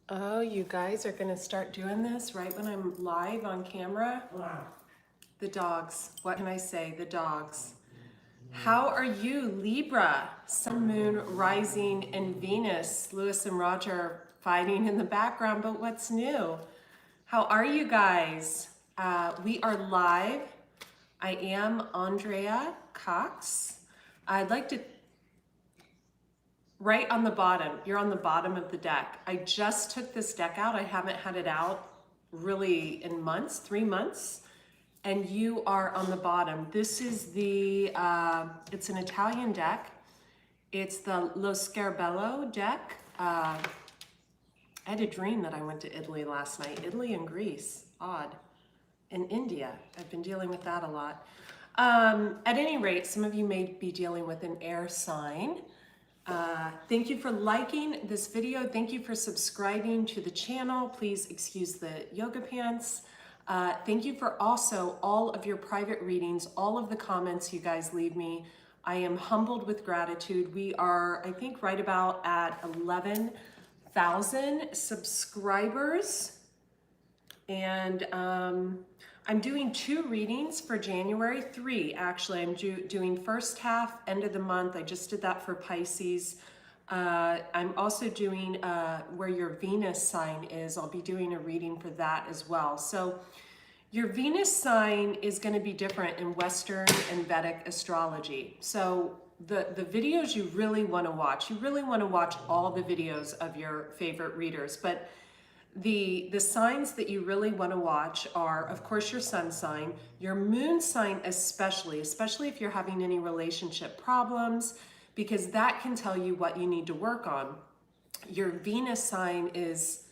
Oh, you guys are gonna start doing this right when I'm live on camera? The dogs. What can I say? The dogs. How are you, Libra? Sun, Moon, Rising, and Venus. Lewis and Roger are fighting in the background, but what's new? How are you guys? We are live. I am Andrea Cox. I'd like to right on the bottom. You're on the bottom of the deck. I just took this deck out. I haven't had it out really in months, 3 months. And you are on the bottom. This is the, it's an Italian deck. It's the Lo Scarabello deck. I had a dream that I went to Italy last night. Italy and Greece, odd. And India, I've been dealing with that a lot. At any rate, some of you may be dealing with an air sign. Thank you for liking this video. Thank you for subscribing to the channel. Please excuse the yoga pants. Thank you for also all of your private readings, all of the comments you guys leave me. I am humbled with gratitude. We are, I think, right about at 11,000 subscribers. And I'm doing 2 readings for January, 3 actually. I'm doing first half, end of the month. I just did that for Pisces. I'm also doing where your Venus sign is. I'll be doing a reading for that as well. So your Venus sign is going to be different in Western and Vedic astrology. So the videos you really want to watch, you really want to watch all the videos of your favorite readers, but the signs that you really want to watch are, of course, your sun sign, your moon sign especially if you're having any relationship problems, because that can tell you what you need to work on. Your Venus sign is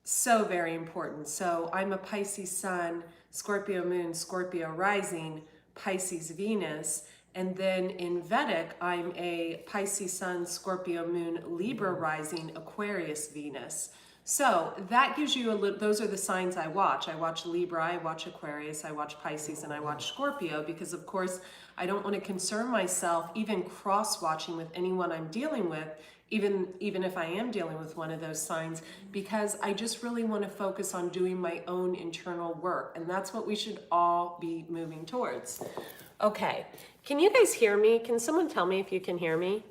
so very important. So I'm a Pisces sun, Scorpio moon, Scorpio rising, Pisces Venus. And then in Vedic, I'm a Pisces sun, Scorpio moon, Libra rising, Aquarius Venus. So that gives you a little, those are the signs I watch. I watch Libra, I watch Aquarius, I watch Pisces, and I watch Scorpio because of course I don't want to concern myself even cross-watching with anyone I'm dealing with, even if I am dealing with one of those signs, because I just really want to focus on doing my own internal work. And that's what we should all be moving towards. Okay, can you guys hear me? Can someone tell me if you can hear me?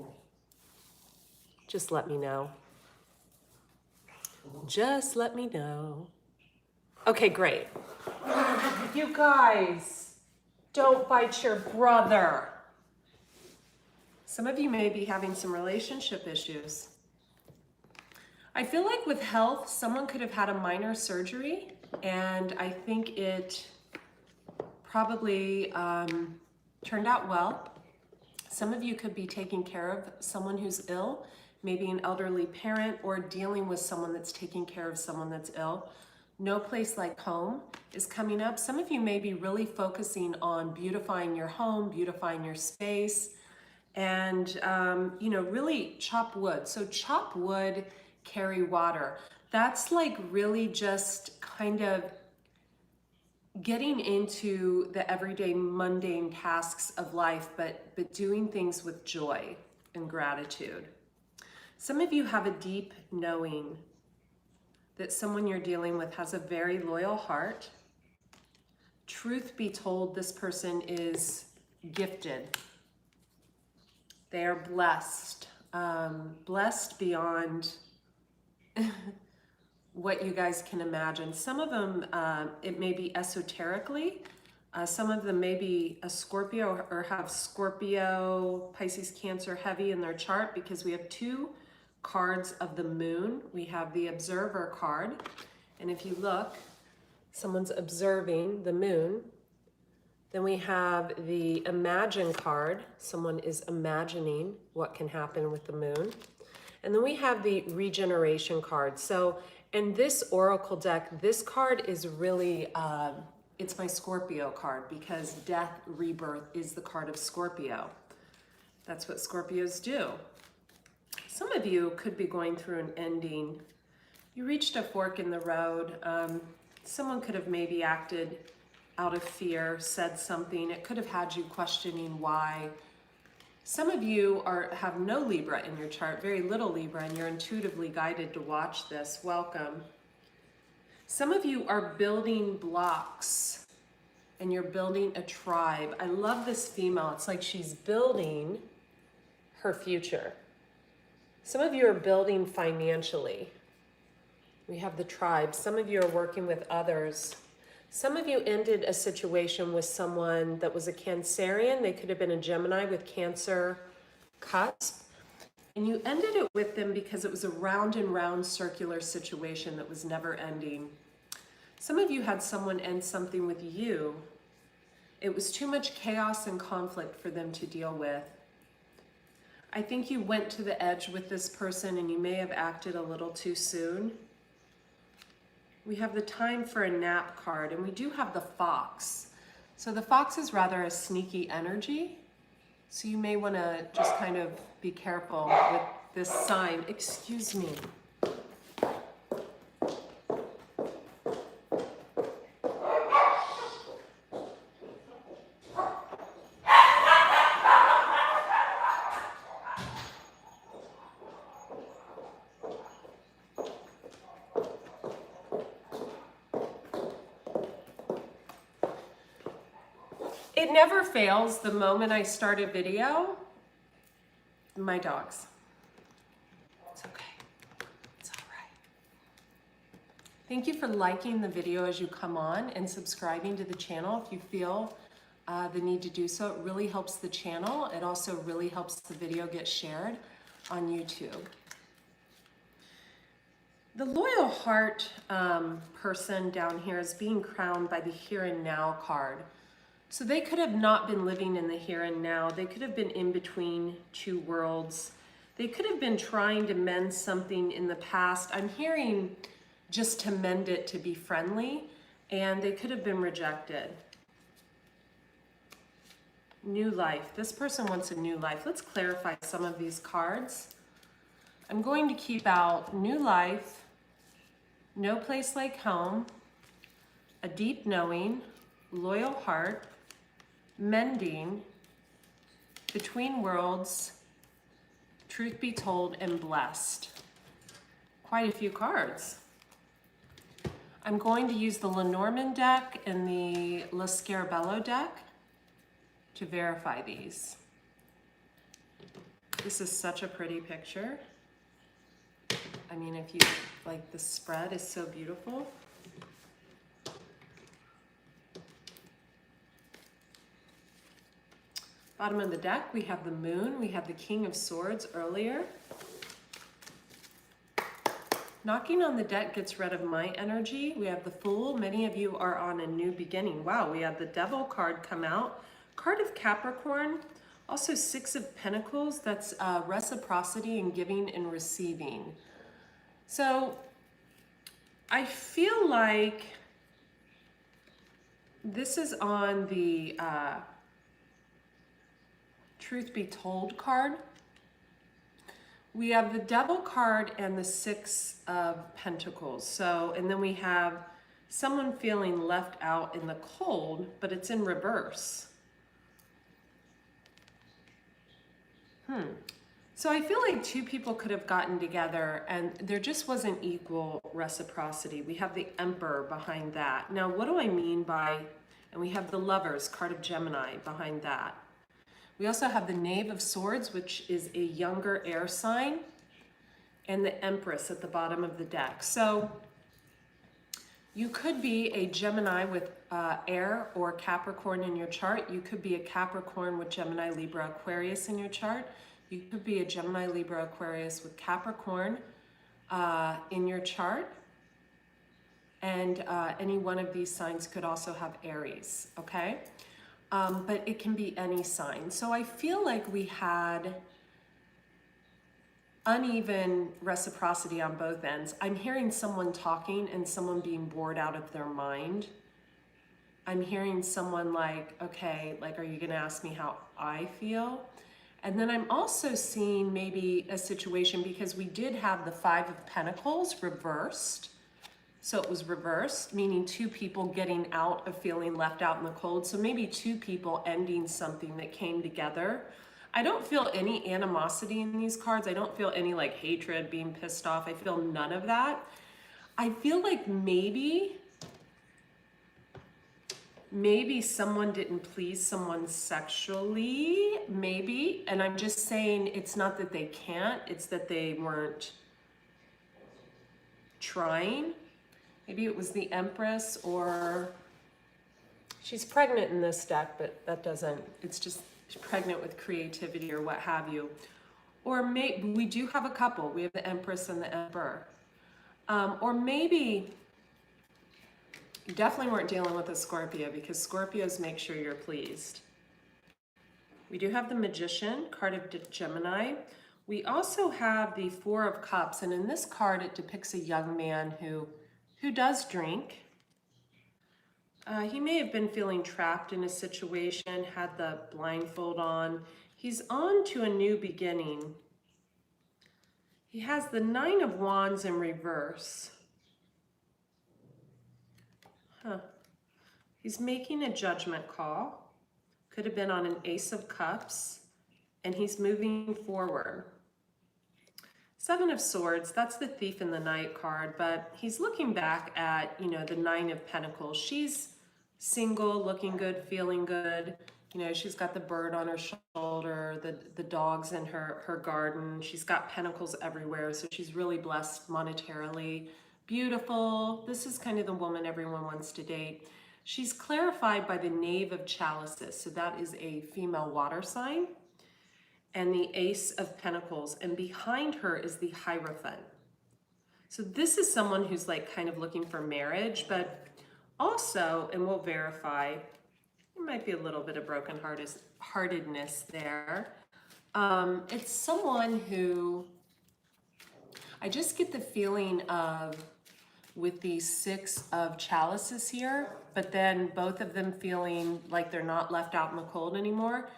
Just let me know. Just let me know. Okay, great. You guys, don't bite your brother. Some of you may be having some relationship issues. I feel like with health, someone could have had a minor surgery, and I think it probably turned out well. Some of you could be taking care of someone who's ill, maybe an elderly parent, or dealing with someone that's taking care of someone that's ill. No place like home is coming up. Some of you may be really focusing on beautifying your home, beautifying your space, and really chop wood. So chop wood, carry water. That's like really just kind of getting into the everyday mundane tasks of life, but doing things with joy and gratitude. Some of you have a deep knowing that someone you're dealing with has a very loyal heart. Truth be told, this person is gifted. They are blessed, blessed beyond what you guys can imagine. Some of them, it may be esoterically. Some of them may be a Scorpio or have Scorpio, Pisces, Cancer heavy in their chart, because we have 2 cards of the moon. We have the observer card, and if you look, someone's observing the moon. Then we have the imagine card. Someone is imagining what can happen with the moon. And then we have the regeneration card. So in this oracle deck, this card is really, it's my Scorpio card, because death, rebirth is the card of Scorpio. That's what Scorpios do. Some of you could be going through an ending. You reached a fork in the road. Someone could have maybe acted out of fear, said something. It could have had you questioning why Some of you have no Libra in your chart, very little Libra, and you're intuitively guided to watch this. Welcome. Some of you are building blocks and you're building a tribe. I love this female. It's like she's building her future. Some of you are building financially. We have the tribe. Some of you are working with others. Some of you ended a situation with someone that was a Cancerian. They could have been a Gemini with Cancer cusp. And you ended it with them because it was a round and round circular situation that was never ending. Some of you had someone end something with you. It was too much chaos and conflict for them to deal with. I think you went to the edge with this person and you may have acted a little too soon. We have the time for a nap card, and we do have the fox. So the fox is rather a sneaky energy. So you may want to just kind of be careful with this sign. Excuse me. It never fails the moment I start a video. My dogs. It's okay. It's all right. Thank you for liking the video as you come on and subscribing to the channel if you feel the need to do so. It really helps the channel. It also really helps the video get shared on YouTube. The loyal heart person down here is being crowned by the here and now card. So they could have not been living in the here and now. They could have been in between two worlds. They could have been trying to mend something in the past. I'm hearing just to mend it, to be friendly, and they could have been rejected. New life. This person wants a new life. Let's clarify some of these cards. I'm going to keep out new life, no place like home, a deep knowing, loyal heart, mending, between worlds, truth be told, and blessed. Quite a few cards. I'm going to use the Lenormand deck and the La Scarabello deck to verify these. This is such a pretty picture. I mean, if you like, the spread is so beautiful. Bottom of the deck, we have the moon, we have the King of Swords earlier. Knocking on the deck gets rid of my energy. We have the Fool. Many of you are on a new beginning. Wow, we have the Devil card come out. Card of Capricorn, also Six of Pentacles. That's reciprocity and giving and receiving. So I feel like this is on the Truth be told card. We have the Devil card and the Six of Pentacles. So, and then we have someone feeling left out in the cold, but it's in reverse. So I feel like two people could have gotten together and there just wasn't equal reciprocity. We have the Emperor behind that. Now, what do I mean by, and we have the Lovers, card of Gemini behind that. We also have the Knave of Swords, which is a younger air sign, and the Empress at the bottom of the deck. So you could be a Gemini with air or Capricorn in your chart. You could be a Capricorn with Gemini, Libra, Aquarius in your chart. You could be a Gemini, Libra, Aquarius with Capricorn in your chart. And any one of these signs could also have Aries, okay? But it can be any sign. So I feel like we had uneven reciprocity on both ends. I'm hearing someone talking and someone being bored out of their mind. I'm hearing someone like, okay, like, are you gonna ask me how I feel? And then I'm also seeing maybe a situation, because we did have the Five of Pentacles reversed. So it was reversed, meaning two people getting out of feeling left out in the cold. So maybe two people ending something that came together. I don't feel any animosity in these cards. I don't feel any like hatred, being pissed off. I feel none of that. I feel like maybe someone didn't please someone sexually, maybe. And I'm just saying it's not that they can't, it's that they weren't trying. Maybe it was the Empress, or she's pregnant in this deck, but that doesn't, it's just pregnant with creativity or what have you. Or maybe we do have a couple. We have the Empress and the Emperor. Or maybe you definitely weren't dealing with a Scorpio, because Scorpios make sure you're pleased. We do have the Magician, card of Gemini. We also have the Four of Cups, and in this card it depicts a young man who does drink. He may have been feeling trapped in a situation, had the blindfold on. He's on to a new beginning. He has the Nine of Wands in reverse. He's making a judgment call. Could have been on an Ace of Cups, and he's moving forward. Seven of Swords, that's the Thief in the Night card, but he's looking back at, you know, the Nine of Pentacles. She's single, looking good, feeling good. You know, she's got the bird on her shoulder, the dogs in her garden. She's got pentacles everywhere, so she's really blessed monetarily. Beautiful. This is kind of the woman everyone wants to date. She's clarified by the Knave of Chalices, so that is a female water sign, and the Ace of Pentacles, and behind her is the Hierophant. So this is someone who's like kind of looking for marriage, but also, and we'll verify, there might be a little bit of broken-heartedness there. It's someone who, I just get the feeling of, with these Six of Chalices here, but then both of them feeling like they're not left out in the cold anymore.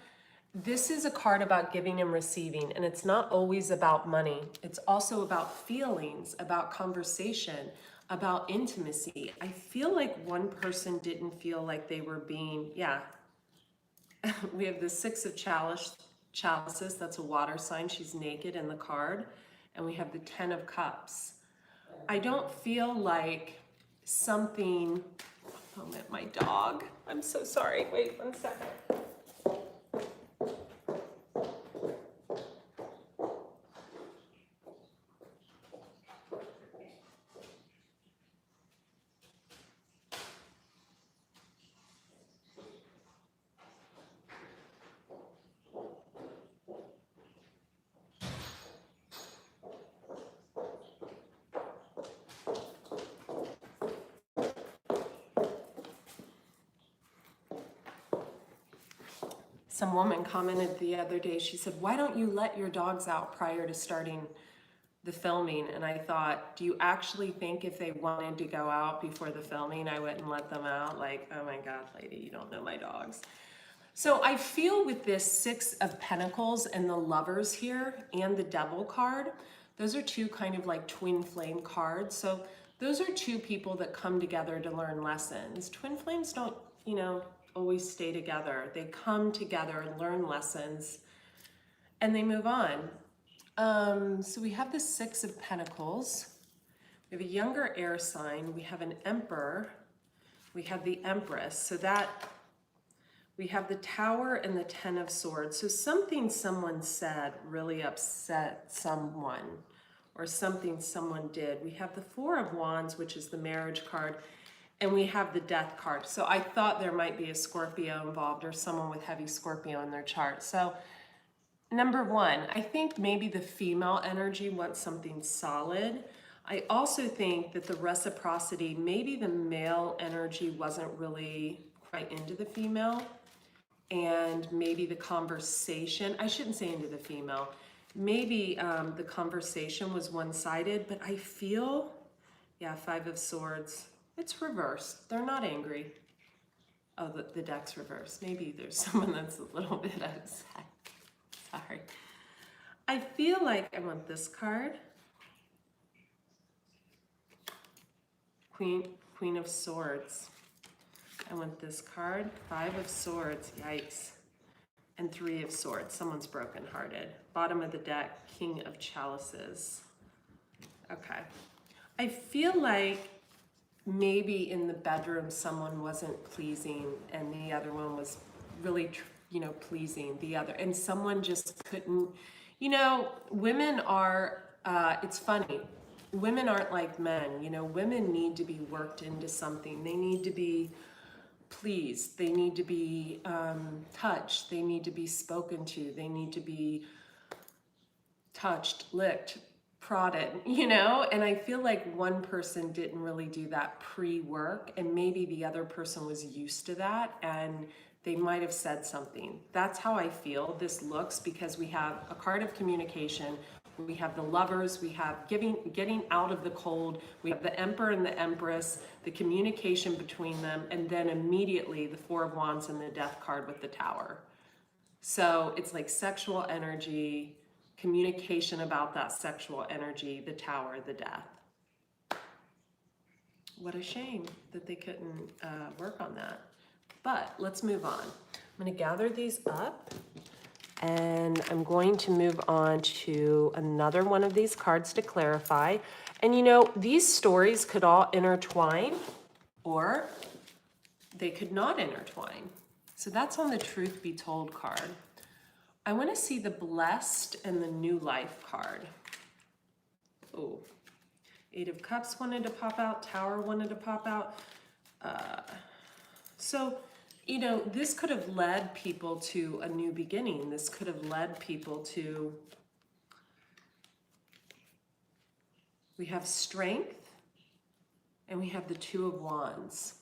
This is a card about giving and receiving, and it's not always about money. It's also about feelings, about conversation, about intimacy. I feel like one person didn't feel like they were being, we have the Six of Chalices, that's a water sign, she's naked in the card, and we have the Ten of Cups. I don't feel like something, one moment, my dog, I'm so sorry, wait 1 second. Some woman commented the other day, she said, why don't you let your dogs out prior to starting the filming? And I thought, do you actually think if they wanted to go out before the filming, I wouldn't let them out? Like, oh my God, lady, you don't know my dogs. So I feel with this Six of Pentacles and the Lovers here and the Devil card, those are two kind of like twin flame cards. So those are two people that come together to learn lessons. Twin flames don't, you know, always stay together. They come together and learn lessons, and they move on. So we have the Six of Pentacles. We have a younger air sign. We have an Emperor. We have the Empress. So that we have the Tower and the Ten of Swords. So something someone said really upset someone, or something someone did. We have the Four of Wands, which is the marriage card, and we have the Death card. So I thought there might be a Scorpio involved, or someone with heavy Scorpio in their chart. So number one, I think maybe the female energy wants something solid. I also think that the reciprocity, maybe the male energy wasn't really quite into the female, and maybe the conversation, I shouldn't say into the female, maybe the conversation was one-sided, but I feel, Five of Swords, it's reversed. They're not angry. Oh, the deck's reversed. Maybe there's someone that's a little bit upset. Sorry. I feel like I want this card. Queen of Swords. I want this card. Five of Swords. Yikes. and Three of Swords. Someone's brokenhearted. Bottom of the deck, King of Chalices. Okay. I feel like maybe in the bedroom someone wasn't pleasing and the other one was really, pleasing the other. And someone just couldn't, women are, it's funny. Women aren't like men, women need to be worked into something. They need to be pleased. They need to be touched. They need to be spoken to. They need to be touched, licked, prodded, and I feel like one person didn't really do that pre-work, and maybe the other person was used to that and they might have said something. That's how I feel this looks, because we have a card of communication, we have the Lovers, we have getting out of the cold, we have the Emperor and the Empress, the communication between them, and then immediately the Four of Wands and the Death card with the Tower. So it's like sexual energy, communication about that sexual energy, the Tower, the Death. What a shame that they couldn't work on that. But let's move on. I'm going to gather these up and I'm going to move on to another one of these cards to clarify. And these stories could all intertwine or they could not intertwine. So that's on the Truth Be Told card. I want to see the Blessed and the New Life card. Oh, Eight of Cups wanted to pop out. Tower wanted to pop out. So, this could have led people to a new beginning. This could have led people to... We have Strength and we have the Two of Wands.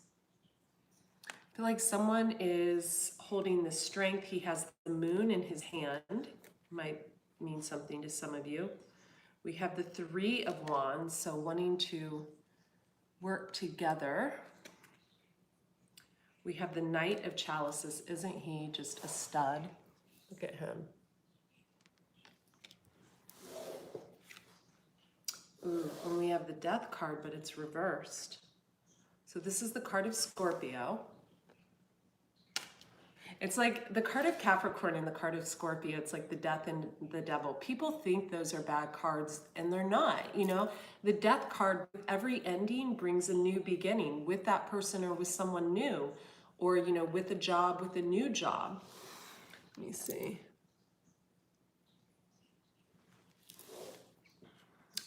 I feel like someone is holding the Strength. He has the Moon in his hand. Might mean something to some of you. We have the Three of Wands, so wanting to work together. We have the Knight of Chalices. Isn't he just a stud? Look at him. Ooh, and we have the Death card, but it's reversed. So this is the card of Scorpio. It's like the card of Capricorn and the card of Scorpio. It's like the Death and the Devil. People think those are bad cards, and they're not. The Death card, every ending brings a new beginning with that person or with someone new, or with a job, with a new job. Let me see.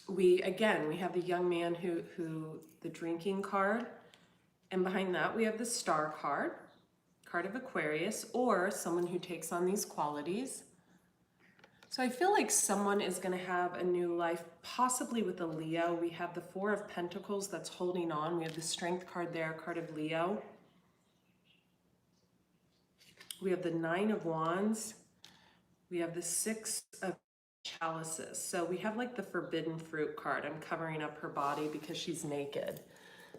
We have the young man who the drinking card, and behind that we have the Star card. Card of Aquarius, or someone who takes on these qualities. So I feel like someone is going to have a new life, possibly with a Leo. We have the Four of Pentacles that's holding on. We have the Strength card there, card of Leo. We have the Nine of Wands. We have the Six of Chalices. So we have like the Forbidden Fruit card. I'm covering up her body because she's naked.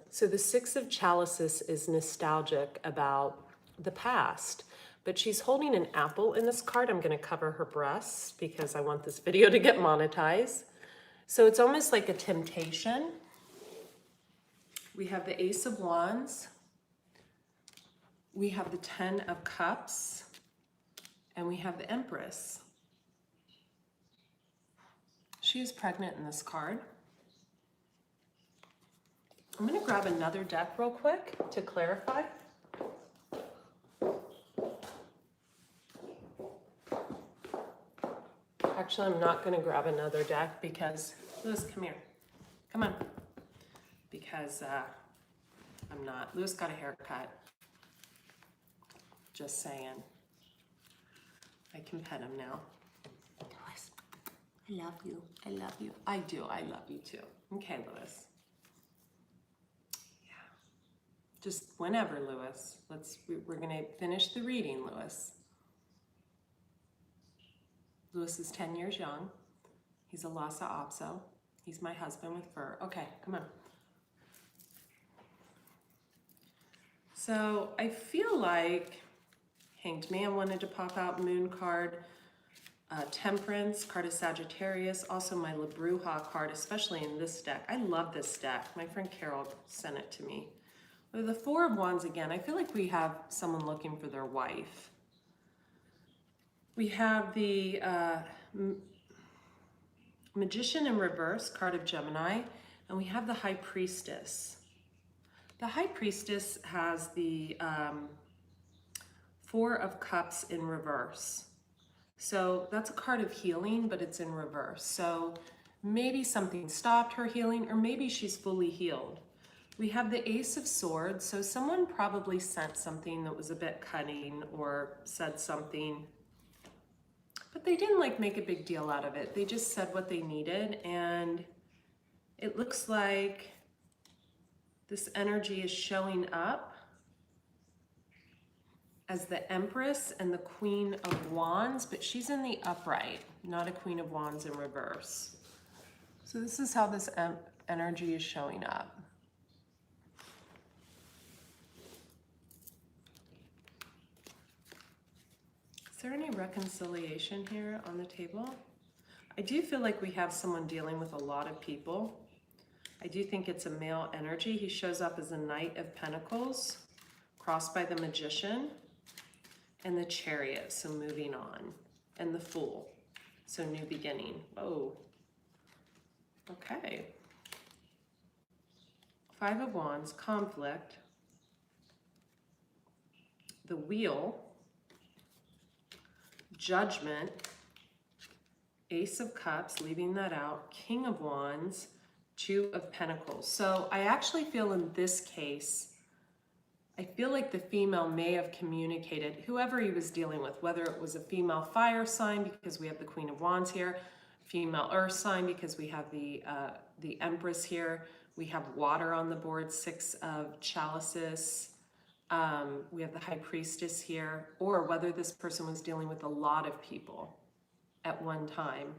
So the Six of Chalices is nostalgic about the past, but she's holding an apple in this card. I'm going to cover her breasts because I want this video to get monetized. So it's almost like a temptation. We have the Ace of Wands. We have the Ten of Cups. And we have the Empress. She is pregnant in this card. I'm going to grab another deck real quick to clarify. Actually, I'm not going to grab another deck because, Lewis, come here. Come on. Because I'm not. Lewis got a haircut. Just saying. I can pet him now. Lewis, I love you. I love you. I do. I love you too. Okay, Lewis. Yeah. Just whenever, Lewis. We're going to finish the reading, Lewis. Lewis is 10 years young. He's a Lhasa Apso. He's my husband with fur. Okay, come on. So I feel like Hanged Man wanted to pop out, Moon card, Temperance, card of Sagittarius, also my La Bruja card, especially in this deck. I love this deck. My friend Carol sent it to me. With the Four of Wands again, I feel like we have someone looking for their wife. We have the Magician in reverse, card of Gemini, and we have the High Priestess. The High Priestess has the Four of Cups in reverse. So that's a card of healing, but it's in reverse. So maybe something stopped her healing, or maybe she's fully healed. We have the Ace of Swords. So someone probably sent something that was a bit cutting or said something, but they didn't like make a big deal out of it. They just said what they needed, and it looks like this energy is showing up as the Empress and the Queen of Wands, but she's in the upright, not a Queen of Wands in reverse. So this is how this energy is showing up. Is there any reconciliation here on the table? I do feel like we have someone dealing with a lot of people. I do think it's a male energy. He shows up as a Knight of Pentacles, crossed by the Magician, and the Chariot, so moving on, and the Fool, so new beginning. Whoa. Okay. Five of Wands, conflict, the Wheel, Judgment, Ace of Cups, leaving that out, King of Wands, Two of Pentacles. So I actually feel in this case, I feel like the female may have communicated, whoever he was dealing with, whether it was a female fire sign, because we have the Queen of Wands here, female earth sign, because we have the Empress here, we have water on the board, Six of Chalices, we have the High Priestess here, or whether this person was dealing with a lot of people at one time,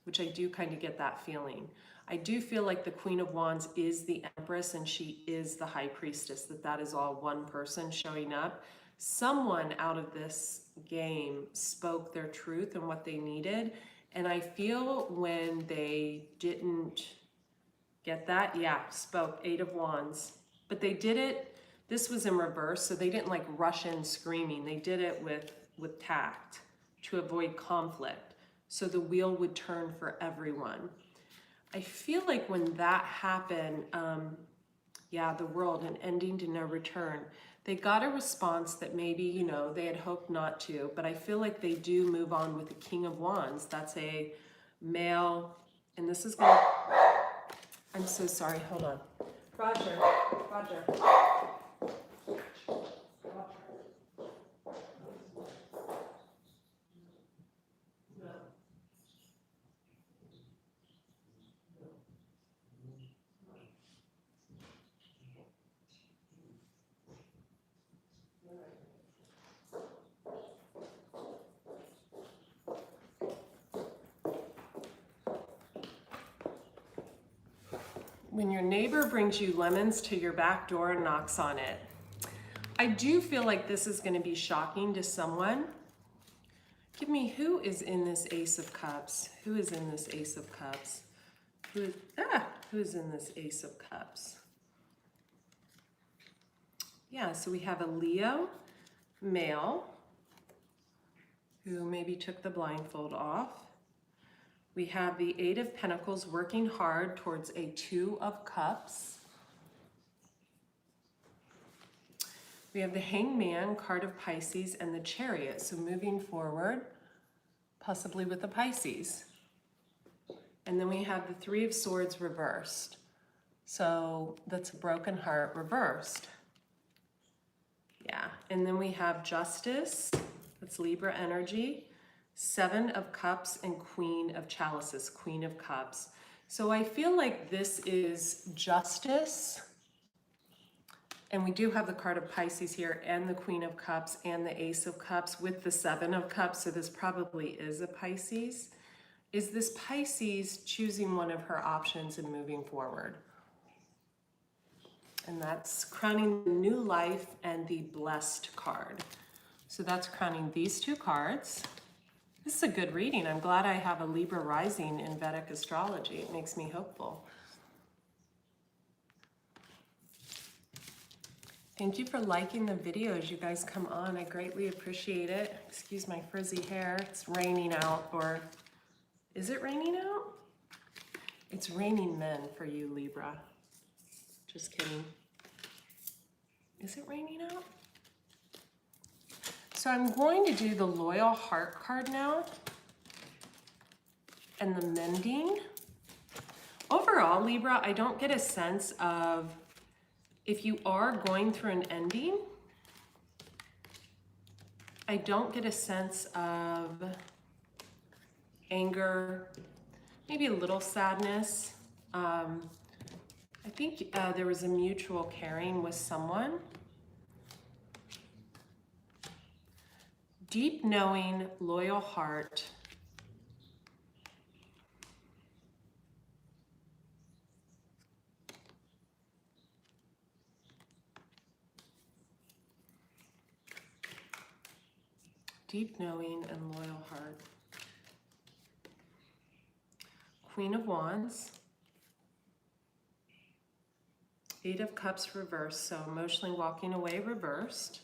which I do kind of get that feeling. I do feel like the Queen of Wands is the Empress and she is the High Priestess, that is all one person showing up. Someone out of this game spoke their truth and what they needed. And I feel when they didn't get that, yeah, spoke, Eight of Wands. But they did it, this was in reverse, so they didn't like rush in screaming. They did it with tact to avoid conflict. So the wheel would turn for everyone. I feel like when that happened, yeah, the world, an ending to no return, they got a response that maybe, you know, they had hoped not to, but I feel like they do move on with the King of Wands. That's a male, and this is going to, I'm so sorry, hold on. Roger. When your neighbor brings you lemons to your back door and knocks on it. I do feel like this is going to be shocking to someone. Give me, who is in this Ace of Cups? Who is in this Ace of Cups? Who is in this Ace of Cups? Yeah, so we have a Leo male who maybe took the blindfold off. We have the Eight of Pentacles working hard towards a Two of Cups. We have the Hangman, card of Pisces, and the Chariot, so moving forward, possibly with the Pisces. And then we have the Three of Swords reversed. So that's a broken heart reversed. Yeah, and then we have Justice, that's Libra energy, Seven of Cups, and Queen of Chalices, Queen of Cups. So I feel like this is justice. And we do have the card of Pisces here and the Queen of Cups and the Ace of Cups with the Seven of Cups. So this probably is a Pisces. Is this Pisces choosing one of her options and moving forward? And that's crowning the new life and the blessed card. So that's crowning these two cards. This is a good reading. I'm glad I have a Libra rising in Vedic astrology. It makes me hopeful. Thank you for liking the video as you guys come on. I greatly appreciate it. Excuse my frizzy hair. It's raining out, or is it raining out? It's raining men for you, Libra. Just kidding. Is it raining out? So I'm going to do the Loyal Heart card now and the mending. Overall, Libra, I don't get a sense of if you are going through an ending. I don't get a sense of anger, maybe a little sadness. I think there was a mutual caring with someone. Deep knowing, loyal heart. Deep knowing and loyal heart. Queen of Wands. Eight of Cups reversed, so emotionally walking away reversed.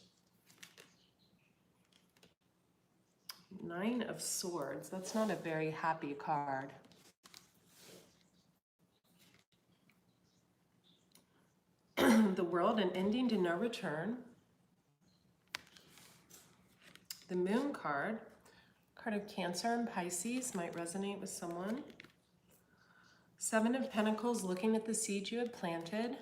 Nine of Swords, that's not a very happy card. The World, an ending to no return. The Moon card, card of Cancer and Pisces, might resonate with someone. Seven of Pentacles, looking at the seed you had planted.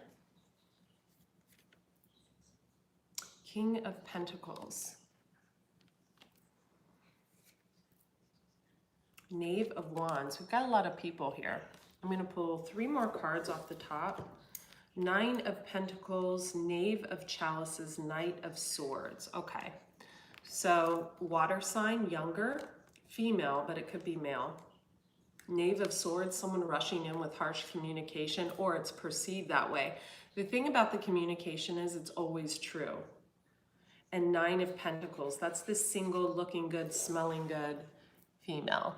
King of Pentacles. Knave of Wands. We've got a lot of people here. I'm going to pull three more cards off the top. Nine of Pentacles, Knave of Chalices, Knight of Swords. Okay. So water sign, younger, female, but it could be male. Knave of Swords, someone rushing in with harsh communication, or it's perceived that way. The thing about the communication is it's always true. And Nine of Pentacles, that's this single, looking good, smelling good female.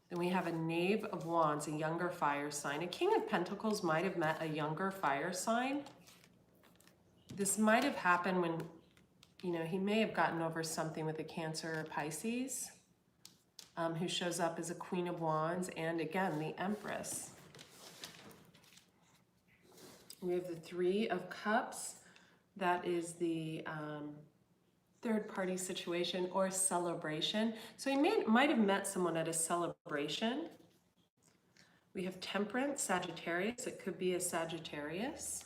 Then we have a Knave of Wands, a younger fire sign. A King of Pentacles might have met a younger fire sign. This might have happened when, you know, he may have gotten over something with a Cancer or Pisces, who shows up as a Queen of Wands, and again, the Empress. We have the Three of Cups. That is the third party situation or celebration. So he might have met someone at a celebration. We have Temperance, Sagittarius. It could be a Sagittarius.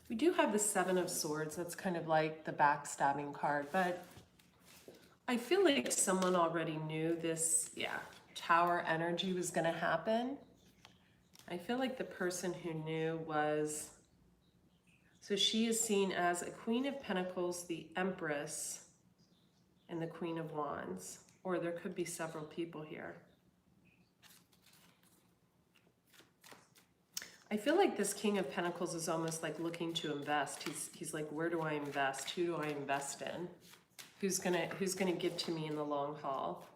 We do have the Seven of Swords. That's kind of like the backstabbing card, but I feel like someone already knew this, Tower energy was going to happen. I feel like the person who knew was, so she is seen as a Queen of Pentacles, the Empress, and the Queen of Wands. Or there could be several people here. I feel like this King of Pentacles is almost like looking to invest. He's like, where do I invest? Who do I invest in? Who's gonna give to me in the long haul?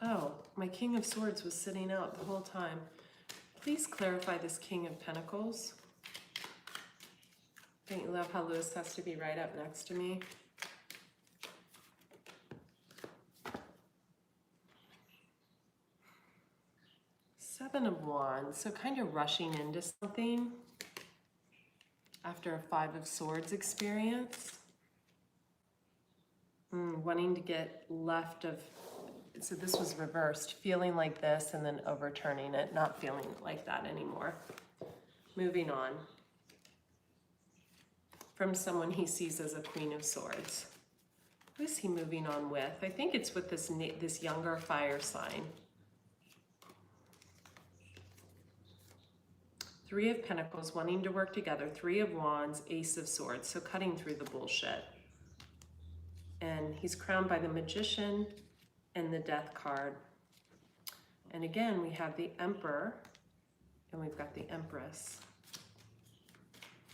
Oh, my King of Swords was sitting out the whole time. Please clarify this King of Pentacles. Don't you love how Lewis has to be right up next to me? Seven of Wands, so kind of rushing into something after a Five of Swords experience. Wanting to get left of, so this was reversed, feeling like this and then overturning it, not feeling like that anymore. Moving on from someone he sees as a Queen of Swords. Who is he moving on with? I think it's with this younger fire sign. Three of Pentacles, wanting to work together. Three of Wands, Ace of Swords, so cutting through the bullshit. And he's crowned by the Magician and the Death card. And again, we have the Emperor, and we've got the Empress.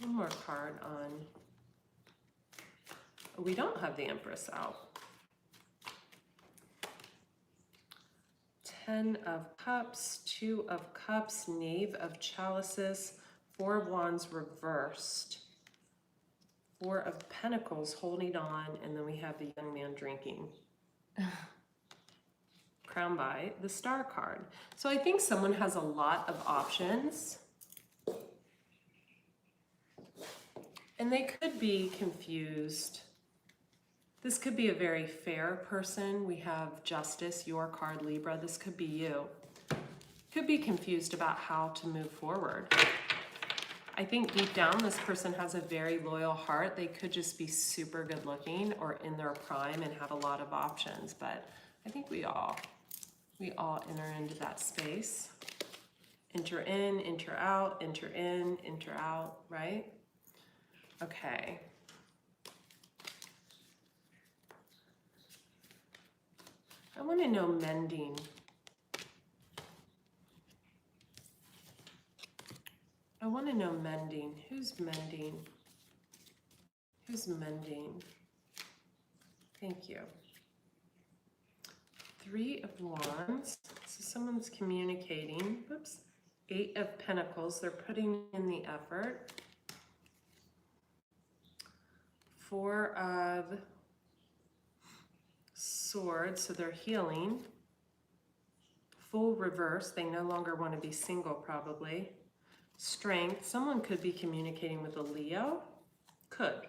One more card on, we don't have the Empress out. Ten of Cups, Two of Cups, Knave of Chalices, Four of Wands reversed, Four of Pentacles holding on, and then we have the young man drinking. Crowned by the Star card. So I think someone has a lot of options. And they could be confused. This could be a very fair person. We have Justice, your card, Libra. This could be you. Could be confused about how to move forward. I think deep down, this person has a very loyal heart. They could just be super good looking or in their prime and have a lot of options. But I think we all enter into that space. Enter in, enter out, enter in, enter out, right? Okay. I want to know mending. I want to know mending. Who's mending? Who's mending? Thank you. Three of Wands. So someone's communicating. Whoops. Eight of Pentacles. They're putting in the effort. Four of Swords. So they're healing. Full reverse. They no longer want to be single, probably. Strength. Someone could be communicating with a Leo. Could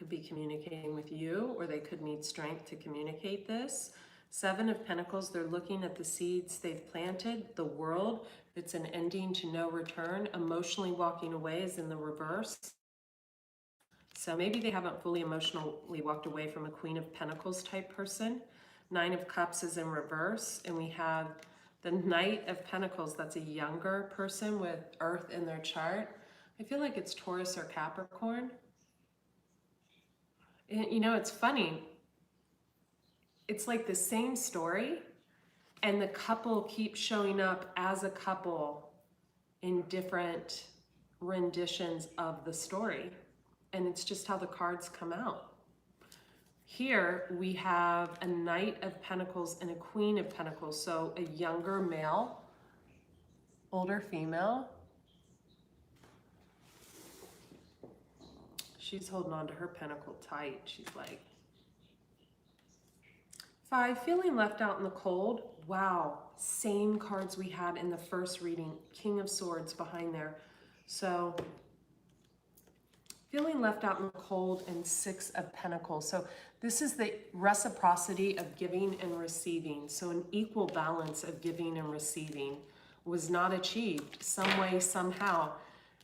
be communicating with you, or they could need strength to communicate this. Seven of Pentacles. They're looking at the seeds they've planted. The World. It's an ending to no return. Emotionally walking away is in the reverse. So maybe they haven't fully emotionally walked away from a Queen of Pentacles type person. Nine of Cups is in reverse. And we have the Knight of Pentacles. That's a younger person with Earth in their chart. I feel like it's Taurus or Capricorn. And, you know, it's funny. It's like the same story, and the couple keeps showing up as a couple in different renditions of the story. And it's just how the cards come out. Here we have a Knight of Pentacles and a Queen of Pentacles. So a younger male, older female. She's holding on to her pentacle tight. She's like, Five, feeling left out in the cold. Wow, same cards we had in the first reading. King of Swords behind there. So feeling left out in the cold, and Six of Pentacles. So this is the reciprocity of giving and receiving. So an equal balance of giving and receiving was not achieved some way, somehow.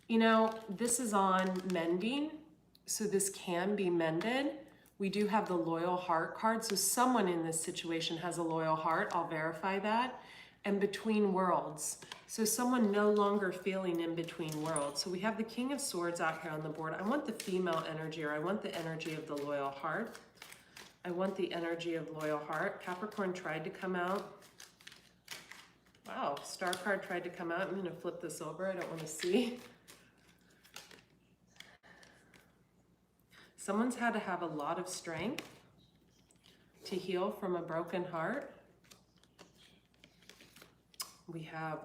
You know, this is on mending, so this can be mended. We do have the loyal heart card. So someone in this situation has a loyal heart. I'll verify that. And between worlds. So someone no longer feeling in between worlds. So we have the King of Swords out here on the board. I want the female energy, or I want the energy of the loyal heart. I want the energy of loyal heart. Capricorn tried to come out. Wow, Star card tried to come out. I'm going to flip this over. I don't want to see. Someone's had to have a lot of strength to heal from a broken heart. We have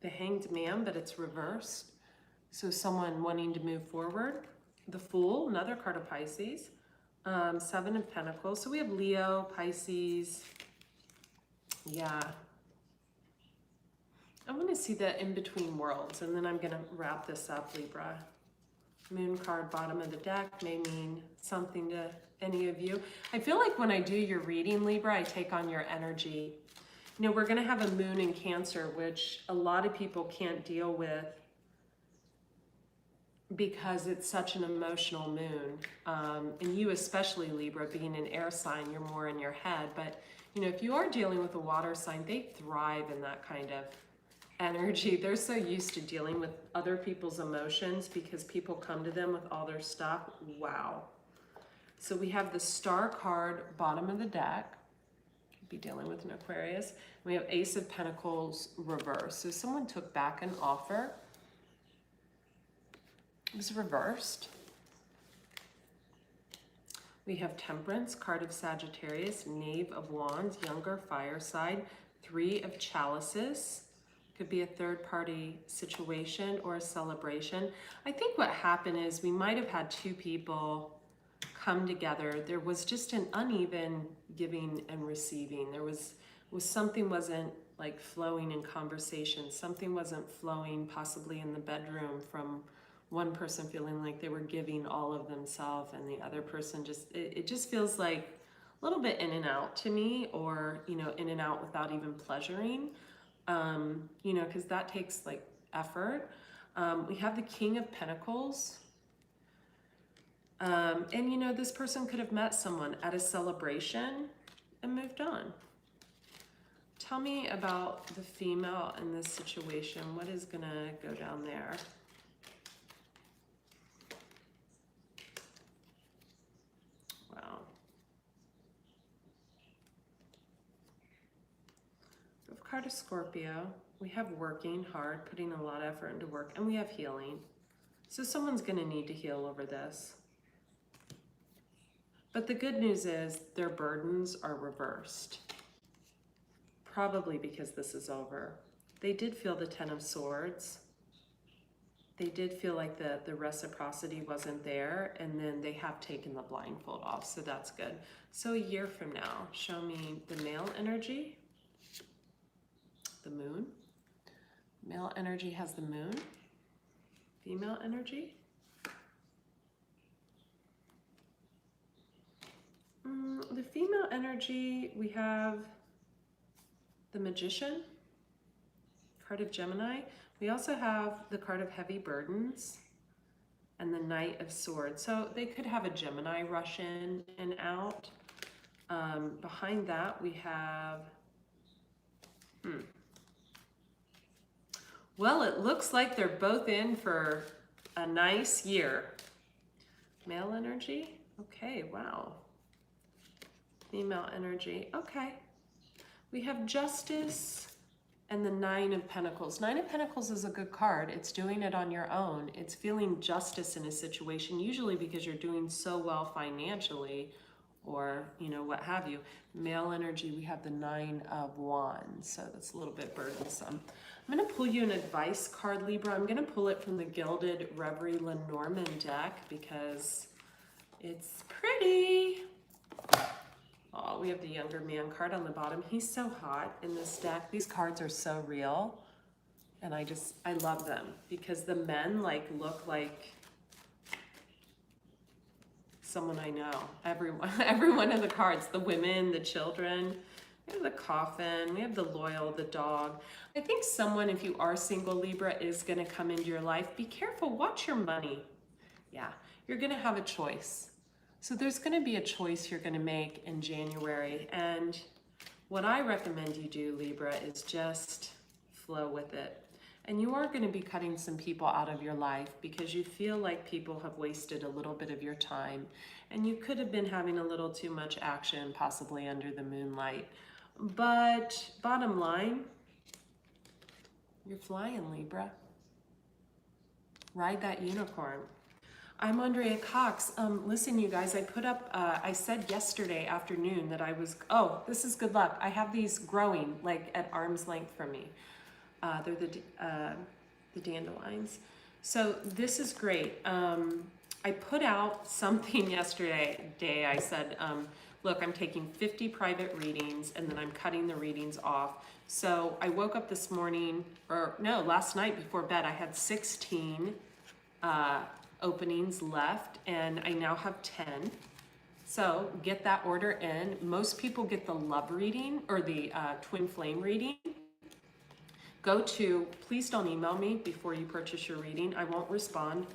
the Hanged Man, but it's reversed. So someone wanting to move forward. The Fool, another card of Pisces. Seven of Pentacles. So we have Leo, Pisces. Yeah. I want to see the in-between worlds, and then I'm going to wrap this up, Libra. Moon card, bottom of the deck, may mean something to any of you. I feel like when I do your reading, Libra, I take on your energy. You know, we're going to have a moon in Cancer, which a lot of people can't deal with because it's such an emotional moon. And you especially, Libra, being an air sign, you're more in your head. But, you know, if you are dealing with a water sign, they thrive in that kind of energy. They're so used to dealing with other people's emotions because people come to them with all their stuff. Wow. So we have the Star card, bottom of the deck. Could be dealing with an Aquarius. We have Ace of Pentacles reversed. So someone took back an offer. It was reversed. We have Temperance, card of Sagittarius, Knave of Wands, younger fire side, Three of Chalices. Could be a third-party situation or a celebration. I think what happened is we might have had two people come together. There was just an uneven giving and receiving. There was something wasn't like flowing in conversation. Something wasn't flowing possibly in the bedroom from one person feeling like they were giving all of themselves and the other person just, it just feels like a little bit in and out to me, or, you know, in and out without even pleasuring, you know, because that takes like effort. We have the King of Pentacles. And you know, this person could have met someone at a celebration and moved on. Tell me about the female in this situation. What is gonna go down there? Wow. We have card of Scorpio. We have working hard, putting a lot of effort into work, and we have healing. So someone's gonna need to heal over this. But the good news is their burdens are reversed. Probably because this is over. They did feel the Ten of Swords. They did feel like the reciprocity wasn't there, and then they have taken the blindfold off, so that's good. So a year from now, show me the male energy, the moon. Male energy has the moon. Female energy. The female energy, we have the Magician, card of Gemini. We also have the card of Heavy Burdens and the Knight of Swords. So they could have a Gemini rush in and out. Behind that, we have, well, it looks like they're both in for a nice year. Male energy, okay, wow. Female energy, okay. We have Justice and the Nine of Pentacles. Nine of Pentacles is a good card. It's doing it on your own. It's feeling justice in a situation, usually because you're doing so well financially, or, you know, what have you. Male energy, we have the Nine of Wands, so that's a little bit burdensome. I'm going to pull you an advice card, Libra. I'm going to pull it from the Gilded Reverie Lenormand deck because it's pretty. Oh, we have the Younger Man card on the bottom. He's so hot in this deck. These cards are so real, and I love them because the men like look like someone I know. Every one of the cards, the women, the children, we have the coffin, we have the loyal, the dog. I think someone, if you are single, Libra, is going to come into your life. Be careful, watch your money. Yeah, you're going to have a choice. So there's going to be a choice you're going to make in January. And what I recommend you do, Libra, is just flow with it. And you are going to be cutting some people out of your life because you feel like people have wasted a little bit of your time. And you could have been having a little too much action, possibly under the moonlight. But bottom line, you're flying, Libra. Ride that unicorn. I'm Andrea Cox. Listen, you guys, I put up, I said yesterday afternoon that I was, oh, this is good luck. I have these growing like at arm's length from me. They're the dandelions. So this is great. I put out something yesterday. I said, look, I'm taking 50 private readings and then I'm cutting the readings off. So I woke up this morning, or no, last night before bed, I had 16 openings left, and I now have 10. So get that order in. Most people get the love reading or the twin flame reading. Go to, please don't email me before you purchase your reading. I won't respond.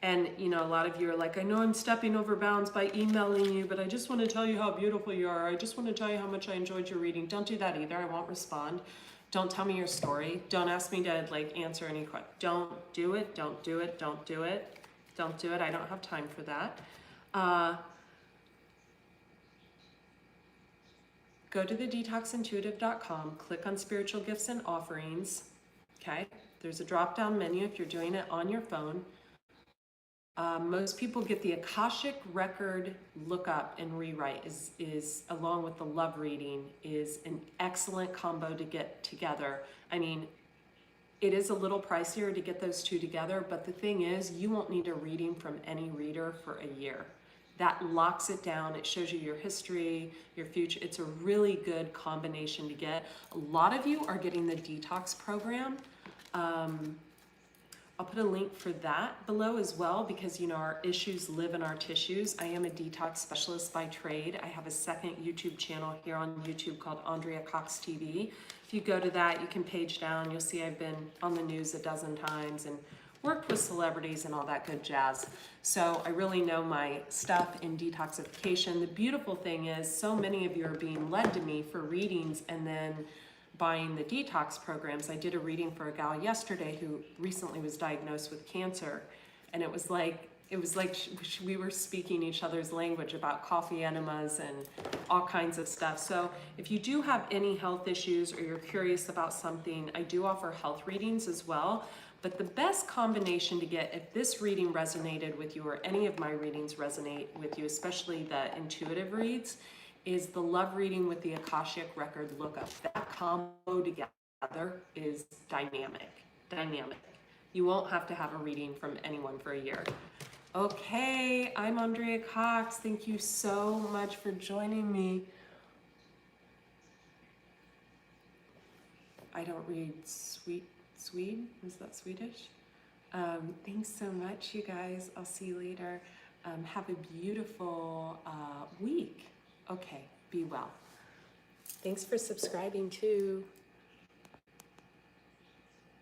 And you know, a lot of you are like, I know I'm stepping over bounds by emailing you, but I just want to tell you how beautiful you are. I just want to tell you how much I enjoyed your reading. Don't do that either. I won't respond. Don't tell me your story. Don't ask me to like answer any questions. Don't do it. Don't do it. Don't do it. Don't do it. I don't have time for that. Go to thedetoxintuitive.com, click on spiritual gifts and offerings. Okay. There's a drop down menu if you're doing it on your phone. Most people get the akashic record lookup and rewrite is along with the love reading is an excellent combo to get together. I mean, it is a little pricier to get those two together, but the thing is, you won't need a reading from any reader for a year. That locks it down. It shows you your history, your future. It's a really good combination to get. A lot of you are getting the detox program. I'll put a link for that below as well, because you know our issues live in our tissues. I am a detox specialist by trade. I have a second YouTube channel here on YouTube called Andrea Cox TV. If you go to that, you can page down. You'll see I've been on the news a dozen times and worked with celebrities and all that good jazz. So I really know my stuff in detoxification. The beautiful thing is so many of you are being led to me for readings and then buying the detox programs. I did a reading for a gal yesterday who recently was diagnosed with cancer, and it was like we were speaking each other's language about coffee enemas and all kinds of stuff. So if you do have any health issues or you're curious about something, I do offer health readings as well. But the best combination to get, if this reading resonated with you or any of my readings resonate with you, especially the intuitive reads, is the love reading with the Akashic record lookup. That combo together is dynamic. You won't have to have a reading from anyone for a year. Okay, I'm Andrea Cox. Thank you so much for joining me. I don't read Swede? Is that Swedish? Thanks so much, you guys. I'll see you later. Have a beautiful week. Okay, be well. Thanks for subscribing too.